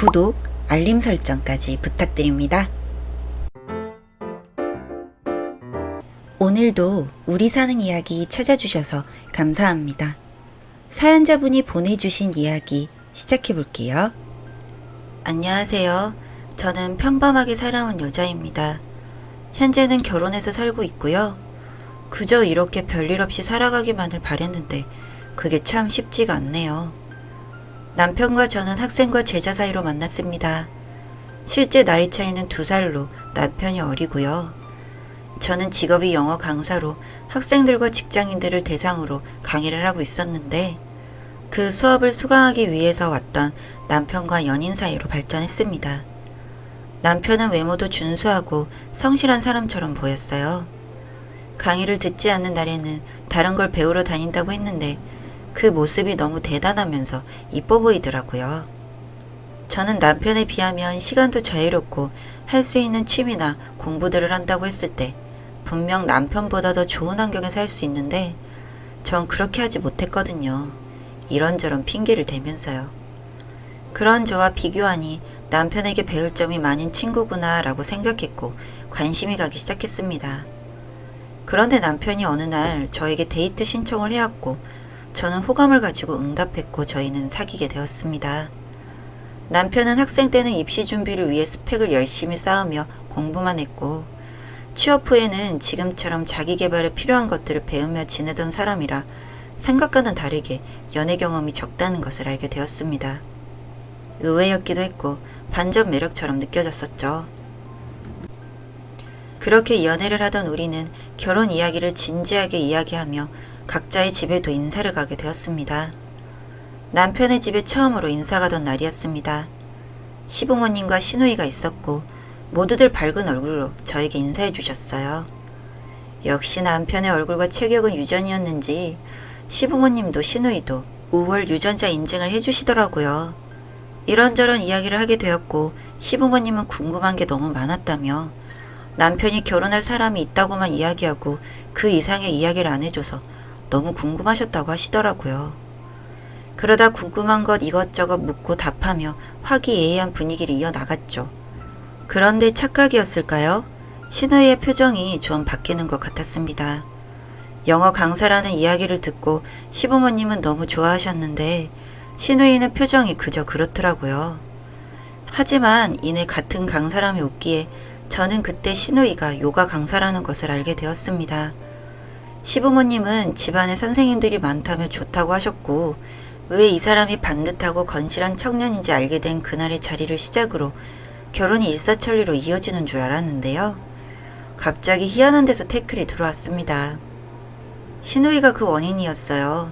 구독, 알림 설정까지 부탁드립니다. 오늘도 우리 사는 이야기 찾아주셔서 감사합니다. 사연자분이 보내주신 이야기 시작해볼게요. 안녕하세요. 저는 평범하게 살아온 여자입니다. 현재는 결혼해서 살고 있고요. 그저 이렇게 별일 없이 살아가기만을 바랬는데 그게 참 쉽지가 않네요. 남편과 저는 학생과 제자 사이로 만났습니다. 실제 나이 차이는 2살로 남편이 어리고요. 저는 직업이 영어 강사로 학생들과 직장인들을 대상으로 강의를 하고 있었는데 그 수업을 수강하기 위해서 왔던 남편과 연인 사이로 발전했습니다. 남편은 외모도 준수하고 성실한 사람처럼 보였어요. 강의를 듣지 않는 날에는 다른 걸 배우러 다닌다고 했는데 그 모습이 너무 대단하면서 이뻐 보이더라고요. 저는 남편에 비하면 시간도 자유롭고 할 수 있는 취미나 공부들을 한다고 했을 때 분명 남편보다 더 좋은 환경에 살 수 있는데 전 그렇게 하지 못했거든요. 이런저런 핑계를 대면서요. 그런 저와 비교하니 남편에게 배울 점이 많은 친구구나 라고 생각했고 관심이 가기 시작했습니다. 그런데 남편이 어느 날 저에게 데이트 신청을 해왔고 저는 호감을 가지고 응답했고 저희는 사귀게 되었습니다. 남편은 학생 때는 입시 준비를 위해 스펙을 열심히 쌓으며 공부만 했고 취업 후에는 지금처럼 자기 개발에 필요한 것들을 배우며 지내던 사람이라 생각과는 다르게 연애 경험이 적다는 것을 알게 되었습니다. 의외였기도 했고 반전 매력처럼 느껴졌었죠. 그렇게 연애를 하던 우리는 결혼 이야기를 진지하게 이야기하며 각자의 집에도 인사를 가게 되었습니다. 남편의 집에 처음으로 인사 가던 날이었습니다. 시부모님과 시누이가 있었고 모두들 밝은 얼굴로 저에게 인사해 주셨어요. 역시 남편의 얼굴과 체격은 유전이었는지 시부모님도 시누이도 우월 유전자 인증을 해주시더라고요. 이런저런 이야기를 하게 되었고 시부모님은 궁금한 게 너무 많았다며 남편이 결혼할 사람이 있다고만 이야기하고 그 이상의 이야기를 안 해줘서 너무 궁금하셨다고 하시더라고요. 그러다 궁금한 것 이것저것 묻고 답하며 화기애애한 분위기를 이어나갔죠. 그런데 착각이었을까요? 시누이의 표정이 좀 바뀌는 것 같았습니다. 영어 강사라는 이야기를 듣고 시부모님은 너무 좋아하셨는데 시누이는 표정이 그저 그렇더라고요. 하지만 이내 같은 강사람이 웃기에 저는 그때 시누이가 요가 강사라는 것을 알게 되었습니다. 시부모님은 집안에 선생님들이 많다며 좋다고 하셨고 왜 이 사람이 반듯하고 건실한 청년인지 알게 된 그날의 자리를 시작으로 결혼이 일사천리로 이어지는 줄 알았는데요. 갑자기 희한한 데서 태클이 들어왔습니다. 시누이가 그 원인이었어요.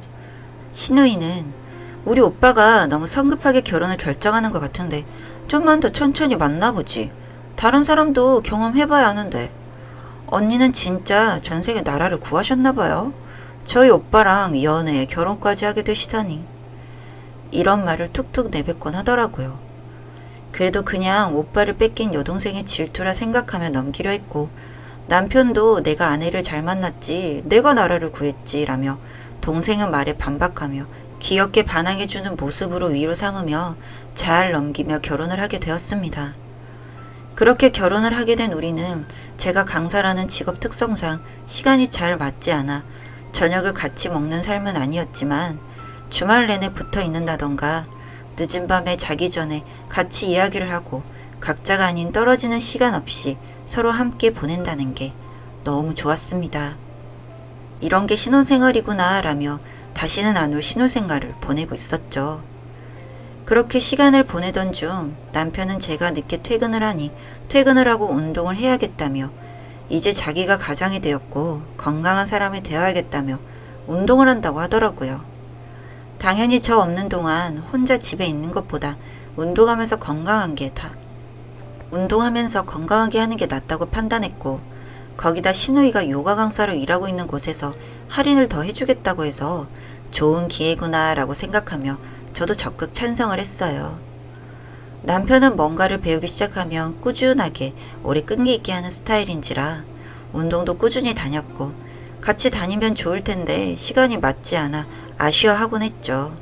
시누이는 우리 오빠가 너무 성급하게 결혼을 결정하는 것 같은데 좀만 더 천천히 만나보지. 다른 사람도 경험해봐야 하는데. 언니는 진짜 전생에 나라를 구하셨나봐요. 저희 오빠랑 연애, 결혼까지 하게 되시다니. 이런 말을 툭툭 내뱉곤 하더라고요. 그래도 그냥 오빠를 뺏긴 여동생의 질투라 생각하며 넘기려 했고 남편도 내가 아내를 잘 만났지 내가 나라를 구했지 라며 동생은 말에 반박하며 귀엽게 반항해주는 모습으로 위로 삼으며 잘 넘기며 결혼을 하게 되었습니다. 그렇게 결혼을 하게 된 우리는 제가 강사라는 직업 특성상 시간이 잘 맞지 않아 저녁을 같이 먹는 삶은 아니었지만 주말 내내 붙어 있는다던가 늦은 밤에 자기 전에 같이 이야기를 하고 각자가 아닌 떨어지는 시간 없이 서로 함께 보낸다는 게 너무 좋았습니다. 이런 게 신혼생활이구나 라며 다시는 안 올 신혼생활을 보내고 있었죠. 그렇게 시간을 보내던 중 남편은 제가 늦게 퇴근을 하니 퇴근을 하고 운동을 해야겠다며 이제 자기가 가장이 되었고 건강한 사람이 되어야겠다며 운동을 한다고 하더라고요. 당연히 저 없는 동안 혼자 집에 있는 것보다 운동하면서 건강하게 하는 게 낫다고 판단했고 거기다 시누이가 요가 강사로 일하고 있는 곳에서 할인을 더 해주겠다고 해서 좋은 기회구나 라고 생각하며 저도 적극 찬성을 했어요. 남편은 뭔가를 배우기 시작하면 꾸준하게 오래 끈기 있게 하는 스타일인지라 운동도 꾸준히 다녔고 같이 다니면 좋을 텐데 시간이 맞지 않아 아쉬워하곤 했죠.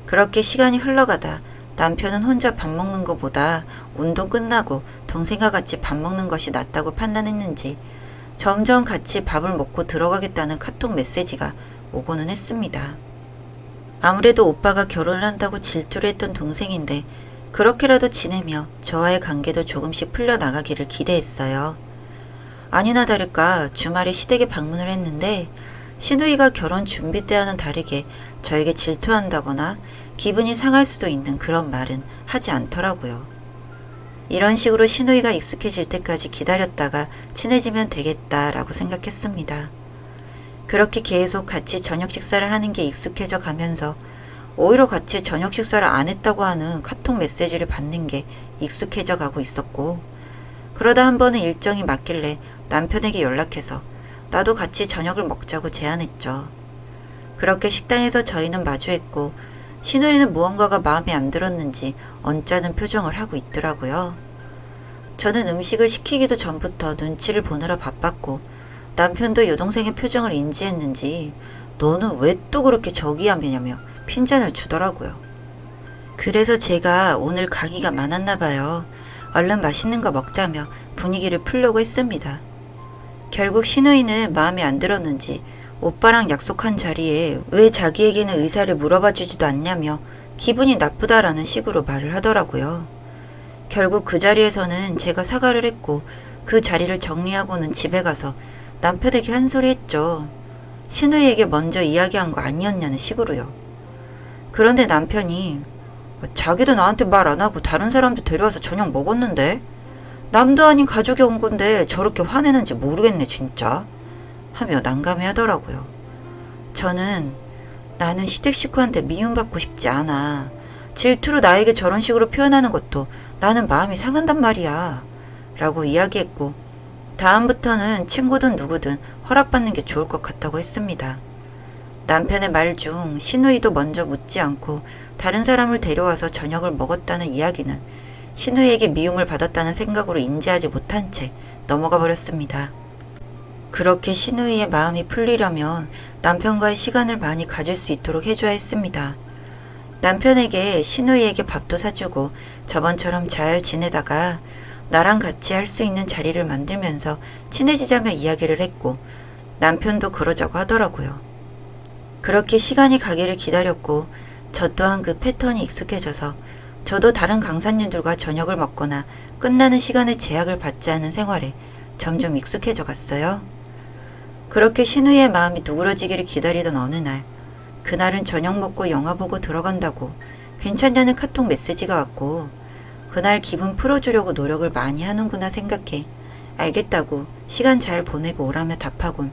그렇게 시간이 흘러가다 남편은 혼자 밥 먹는 것보다 운동 끝나고 동생과 같이 밥 먹는 것이 낫다고 판단했는지 점점 같이 밥을 먹고 들어가겠다는 카톡 메시지가 오고는 했습니다. 아무래도 오빠가 결혼을 한다고 질투를 했던 동생인데 그렇게라도 지내며 저와의 관계도 조금씩 풀려나가기를 기대했어요. 아니나 다를까 주말에 시댁에 방문을 했는데 시누이가 결혼 준비 때와는 다르게 저에게 질투한다거나 기분이 상할 수도 있는 그런 말은 하지 않더라고요. 이런 식으로 시누이가 익숙해질 때까지 기다렸다가 친해지면 되겠다라고 생각했습니다. 그렇게 계속 같이 저녁 식사를 하는 게 익숙해져 가면서 오히려 같이 저녁 식사를 안 했다고 하는 카톡 메시지를 받는 게 익숙해져 가고 있었고, 그러다 한 번은 일정이 맞길래 남편에게 연락해서 나도 같이 저녁을 먹자고 제안했죠. 그렇게 식당에서 저희는 마주했고 시누이는 무언가가 마음에 안 들었는지 언짢은 표정을 하고 있더라고요. 저는 음식을 시키기도 전부터 눈치를 보느라 바빴고 남편도 여동생의 표정을 인지했는지 너는 왜 또 그렇게 저기하냐며 핀잔을 주더라고요. 그래서 제가 오늘 강의가 많았나 봐요. 얼른 맛있는 거 먹자며 분위기를 풀려고 했습니다. 결국 시누이는 마음에 안 들었는지 오빠랑 약속한 자리에 왜 자기에게는 의사를 물어봐 주지도 않냐며 기분이 나쁘다라는 식으로 말을 하더라고요. 결국 그 자리에서는 제가 사과를 했고 그 자리를 정리하고는 집에 가서 남편에게 한 소리 했죠. 시누이에게 먼저 이야기한 거 아니었냐는 식으로요. 그런데 남편이 자기도 나한테 말 안 하고 다른 사람도 데려와서 저녁 먹었는데 남도 아닌 가족이 온 건데 저렇게 화내는지 모르겠네 진짜 하며 난감해 하더라고요. 저는 나는 시댁 식구한테 미움받고 싶지 않아. 질투로 나에게 저런 식으로 표현하는 것도 나는 마음이 상한단 말이야 라고 이야기했고 다음부터는 친구든 누구든 허락받는 게 좋을 것 같다고 했습니다. 남편의 말 중 시누이도 먼저 묻지 않고 다른 사람을 데려와서 저녁을 먹었다는 이야기는 시누이에게 미움을 받았다는 생각으로 인지하지 못한 채 넘어가 버렸습니다. 그렇게 시누이의 마음이 풀리려면 남편과의 시간을 많이 가질 수 있도록 해줘야 했습니다. 남편에게 시누이에게 밥도 사주고 저번처럼 잘 지내다가 나랑 같이 할 수 있는 자리를 만들면서 친해지자며 이야기를 했고 남편도 그러자고 하더라고요. 그렇게 시간이 가기를 기다렸고 저 또한 그 패턴이 익숙해져서 저도 다른 강사님들과 저녁을 먹거나 끝나는 시간에 제약을 받지 않은 생활에 점점 익숙해져 갔어요. 그렇게 시누이의 마음이 누그러지기를 기다리던 어느 날, 그날은 저녁 먹고 영화 보고 들어간다고 괜찮냐는 카톡 메시지가 왔고 그날 기분 풀어주려고 노력을 많이 하는구나 생각해 알겠다고 시간 잘 보내고 오라며 답하곤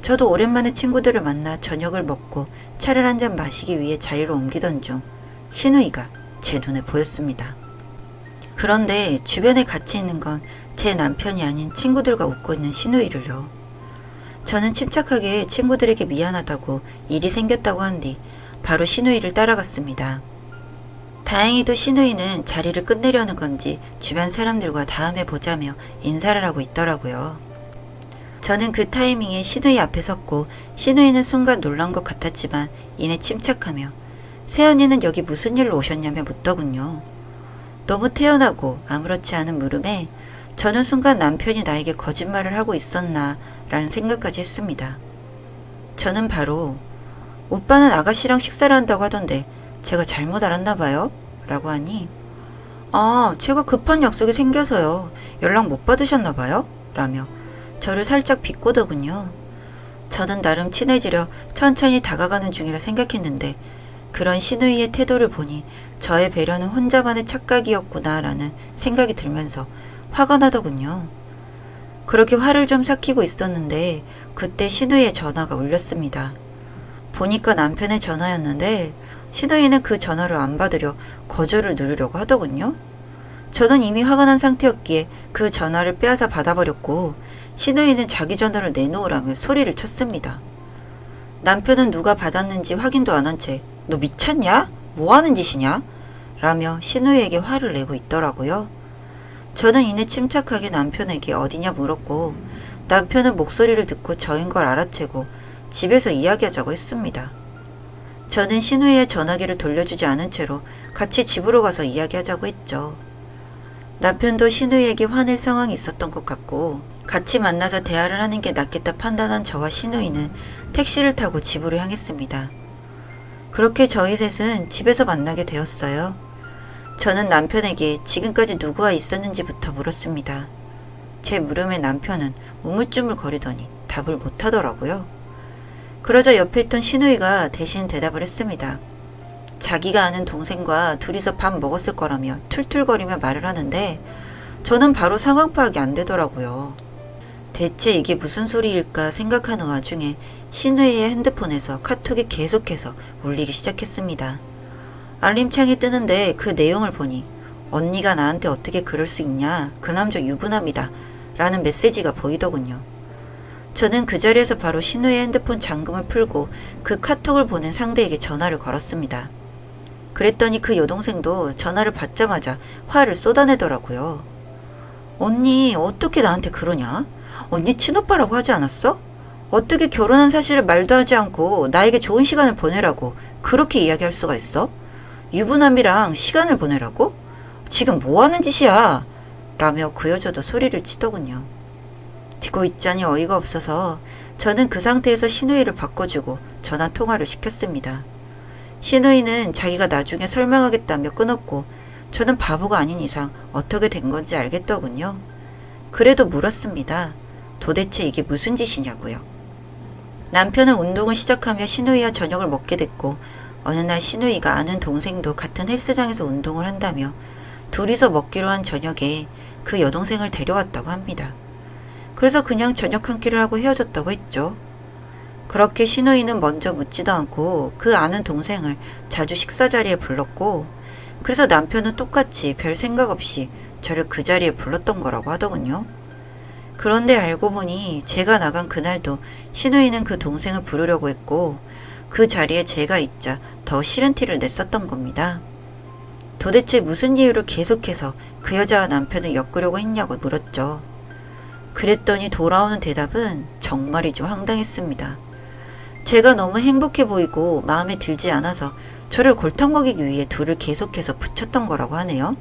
저도 오랜만에 친구들을 만나 저녁을 먹고 차를 한 잔 마시기 위해 자리로 옮기던 중 시누이가 제 눈에 보였습니다. 그런데 주변에 같이 있는 건 제 남편이 아닌 친구들과 웃고 있는 시누이를요. 저는 침착하게 친구들에게 미안하다고 일이 생겼다고 한 뒤 바로 시누이를 따라갔습니다. 다행히도 시누이는 자리를 끝내려는 건지 주변 사람들과 다음에 보자며 인사를 하고 있더라고요. 저는 그 타이밍에 시누이 앞에 섰고 시누이는 순간 놀란 것 같았지만 이내 침착하며 새언니는 여기 무슨 일로 오셨냐며 묻더군요. 너무 태연하고 아무렇지 않은 물음에 저는 순간 남편이 나에게 거짓말을 하고 있었나 라는 생각까지 했습니다. 저는 바로 오빠는 아가씨랑 식사를 한다고 하던데 제가 잘못 알았나 봐요? 라고 하니 제가 급한 약속이 생겨서요. 연락 못 받으셨나 봐요? 라며 저를 살짝 비꼬더군요. 저는 나름 친해지려 천천히 다가가는 중이라 생각했는데 그런 시누이의 태도를 보니 저의 배려는 혼자만의 착각이었구나 라는 생각이 들면서 화가 나더군요. 그렇게 화를 좀 삭히고 있었는데 그때 시누이의 전화가 울렸습니다. 보니까 남편의 전화였는데 시누이는 그 전화를 안 받으려 거절을 누르려고 하더군요. 저는 이미 화가 난 상태였기에 그 전화를 빼앗아 받아버렸고 시누이는 자기 전화를 내놓으라며 소리를 쳤습니다. 남편은 누가 받았는지 확인도 안 한 채 너 미쳤냐? 뭐하는 짓이냐? 라며 시누이에게 화를 내고 있더라고요. 저는 이내 침착하게 남편에게 어디냐 물었고 남편은 목소리를 듣고 저인 걸 알아채고 집에서 이야기하자고 했습니다. 저는 신우이의 전화기를 돌려주지 않은 채로 같이 집으로 가서 이야기하자고 했죠. 남편도 신우이에게 화낼 상황이 있었던 것 같고 같이 만나서 대화를 하는 게 낫겠다 판단한 저와 신우이는 택시를 타고 집으로 향했습니다. 그렇게 저희 셋은 집에서 만나게 되었어요. 저는 남편에게 지금까지 누구와 있었는지부터 물었습니다. 제 물음에 남편은 우물쭈물 거리더니 답을 못하더라고요. 그러자 옆에 있던 신우이가 대신 대답을 했습니다. 자기가 아는 동생과 둘이서 밥 먹었을 거라며 툴툴거리며 말을 하는데 저는 바로 상황 파악이 안 되더라고요. 대체 이게 무슨 소리일까 생각하는 와중에 신우이의 핸드폰에서 카톡이 계속해서 울리기 시작했습니다. 알림창이 뜨는데 그 내용을 보니 언니가 나한테 어떻게 그럴 수 있냐, 그 남자 유부남이다 라는 메시지가 보이더군요. 저는 그 자리에서 바로 신우의 핸드폰 잠금을 풀고 그 카톡을 보낸 상대에게 전화를 걸었습니다. 그랬더니 그 여동생도 전화를 받자마자 화를 쏟아내더라고요. 언니 어떻게 나한테 그러냐? 언니 친오빠라고 하지 않았어? 어떻게 결혼한 사실을 말도 하지 않고 나에게 좋은 시간을 보내라고 그렇게 이야기할 수가 있어? 유부남이랑 시간을 보내라고? 지금 뭐 하는 짓이야? 라며 그 여자도 소리를 치더군요. 듣고 있자니 어이가 없어서 저는 그 상태에서 신우이를 바꿔주고 전화 통화를 시켰습니다. 신우이는 자기가 나중에 설명하겠다며 끊었고 저는 바보가 아닌 이상 어떻게 된 건지 알겠더군요. 그래도 물었습니다. 도대체 이게 무슨 짓이냐고요. 남편은 운동을 시작하며 신우이와 저녁을 먹게 됐고 어느 날 신우이가 아는 동생도 같은 헬스장에서 운동을 한다며 둘이서 먹기로 한 저녁에 그 여동생을 데려왔다고 합니다. 그래서 그냥 저녁 한 끼를 하고 헤어졌다고 했죠. 그렇게 신우이는 먼저 묻지도 않고 그 아는 동생을 자주 식사 자리에 불렀고 그래서 남편은 똑같이 별 생각 없이 저를 그 자리에 불렀던 거라고 하더군요. 그런데 알고 보니 제가 나간 그날도 신우이는 그 동생을 부르려고 했고 그 자리에 제가 있자 더 싫은 티를 냈었던 겁니다. 도대체 무슨 이유로 계속해서 그 여자와 남편을 엮으려고 했냐고 물었죠. 그랬더니 돌아오는 대답은 정말이지 황당했습니다. 제가 너무 행복해 보이고 마음에 들지 않아서 저를 골탕 먹이기 위해 둘을 계속해서 붙였던 거라고 하네요.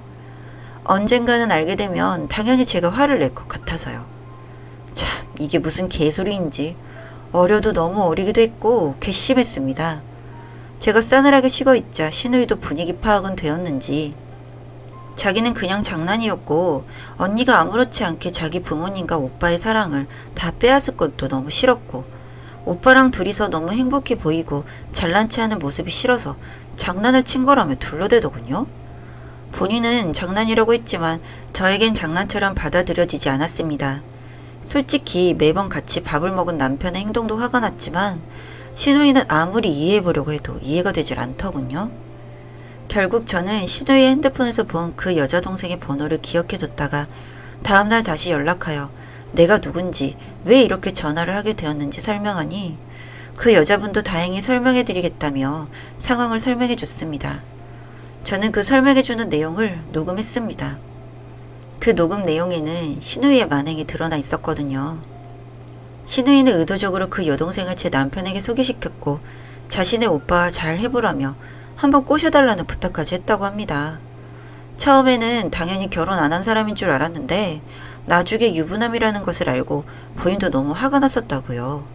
언젠가는 알게 되면 당연히 제가 화를 낼 것 같아서요. 참, 이게 무슨 개소리인지 어려도 너무 어리기도 했고 괘씸했습니다. 제가 싸늘하게 식어있자 신우이도 분위기 파악은 되었는지 자기는 그냥 장난이었고 언니가 아무렇지 않게 자기 부모님과 오빠의 사랑을 다 빼앗을 것도 너무 싫었고 오빠랑 둘이서 너무 행복해 보이고 잘난 체하는 모습이 싫어서 장난을 친 거라며 둘러대더군요. 본인은 장난이라고 했지만 저에겐 장난처럼 받아들여지지 않았습니다. 솔직히 매번 같이 밥을 먹은 남편의 행동도 화가 났지만 신우이는 아무리 이해해보려고 해도 이해가 되질 않더군요. 결국 저는 신우이의 핸드폰에서 본 그 여자 동생의 번호를 기억해뒀다가 다음날 다시 연락하여 내가 누군지 왜 이렇게 전화를 하게 되었는지 설명하니 그 여자분도 다행히 설명해드리겠다며 상황을 설명해줬습니다. 저는 그 설명해주는 내용을 녹음했습니다. 그 녹음 내용에는 신우이의 만행이 드러나 있었거든요. 신우이는 의도적으로 그 여동생을 제 남편에게 소개시켰고 자신의 오빠와 잘 해보라며 한번 꼬셔달라는 부탁까지 했다고 합니다. 처음에는 당연히 결혼 안 한 사람인 줄 알았는데 나중에 유부남이라는 것을 알고 본인도 너무 화가 났었다고요.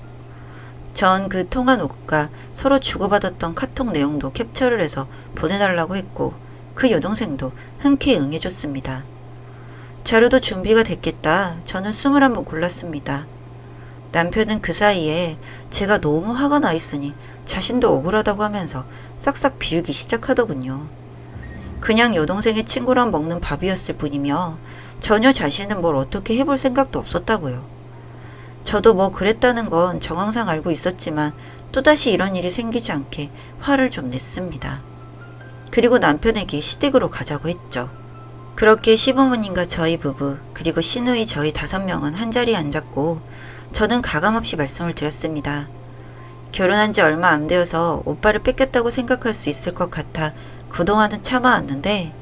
전 그 통화 녹음과 서로 주고받았던 카톡 내용도 캡처를 해서 보내달라고 했고 그 여동생도 흔쾌히 응해줬습니다. 자료도 준비가 됐겠다. 저는 숨을 한번 골랐습니다. 남편은 그 사이에 제가 너무 화가 나 있으니 자신도 억울하다고 하면서 싹싹 비우기 시작하더군요. 그냥 여동생의 친구랑 먹는 밥이었을 뿐이며 전혀 자신은 뭘 어떻게 해볼 생각도 없었다고요. 저도 뭐 그랬다는 건 정황상 알고 있었지만 또다시 이런 일이 생기지 않게 화를 좀 냈습니다. 그리고 남편에게 시댁으로 가자고 했죠. 그렇게 시부모님과 저희 부부 그리고 신우이 저희 5명은 한자리에 앉았고 저는 가감없이 말씀을 드렸습니다. 결혼한 지 얼마 안 되어서 오빠를 뺏겼다고 생각할 수 있을 것 같아 그동안은 참아왔는데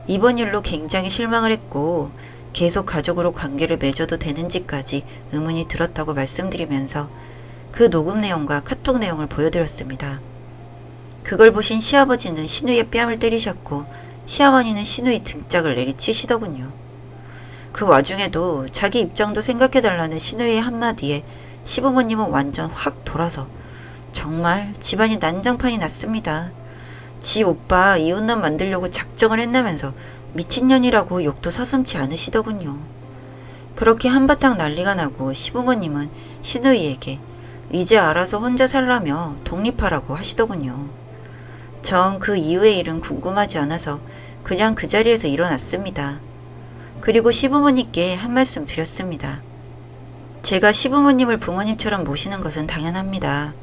이번 일로 굉장히 실망을 했고 계속 가족으로 관계를 맺어도 되는지까지 의문이 들었다고 말씀드리면서 그 녹음 내용과 카톡 내용을 보여드렸습니다. 그걸 보신 시아버지는 신우의 뺨을 때리셨고 시어머니는 신우의 등짝을 내리치시더군요. 그 와중에도 자기 입장도 생각해달라는 신우의 한마디에 시부모님은 완전 확 돌아서 정말 집안이 난장판이 났습니다. 지 오빠 이혼남 만들려고 작정을 했나면서 미친년이라고 욕도 서슴지 않으시더군요. 그렇게 한바탕 난리가 나고 시부모님은 신우이에게 이제 알아서 혼자 살라며 독립하라고 하시더군요. 전 그 이후의 일은 궁금하지 않아서 그냥 그 자리에서 일어났습니다. 그리고 시부모님께 한 말씀 드렸습니다. 제가 시부모님을 부모님처럼 모시는 것은 당연합니다.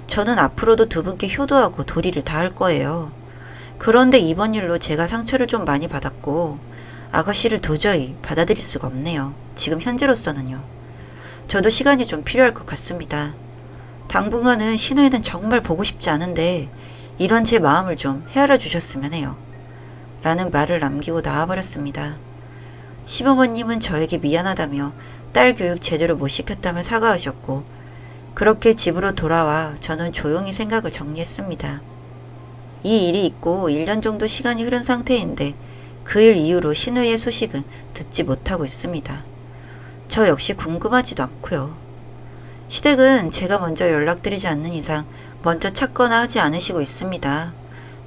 저는 앞으로도 두 분께 효도하고 도리를 다할 거예요. 그런데 이번 일로 제가 상처를 좀 많이 받았고 아가씨를 도저히 받아들일 수가 없네요. 지금 현재로서는요. 저도 시간이 좀 필요할 것 같습니다. 당분간은 신우이는 정말 보고 싶지 않은데 이런 제 마음을 좀 헤아려 주셨으면 해요. 라는 말을 남기고 나와버렸습니다. 시부모님은 저에게 미안하다며 딸 교육 제대로 못 시켰다며 사과하셨고 그렇게 집으로 돌아와 저는 조용히 생각을 정리했습니다. 이 일이 있고 1년 정도 시간이 흐른 상태인데 그 일 이후로 신우이의 소식은 듣지 못하고 있습니다. 저 역시 궁금하지도 않고요. 시댁은 제가 먼저 연락드리지 않는 이상 먼저 찾거나 하지 않으시고 있습니다.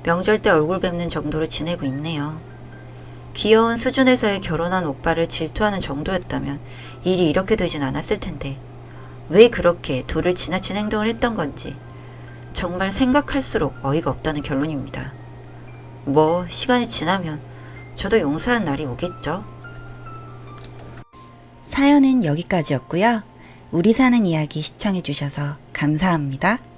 명절 때 얼굴 뵙는 정도로 지내고 있네요. 귀여운 수준에서의 결혼한 오빠를 질투하는 정도였다면 일이 이렇게 되진 않았을 텐데 왜 그렇게 도를 지나친 행동을 했던 건지 정말 생각할수록 어이가 없다는 결론입니다. 뭐 시간이 지나면 저도 용서한 날이 오겠죠. 사연은 여기까지였고요. 우리 사는 이야기 시청해주셔서 감사합니다.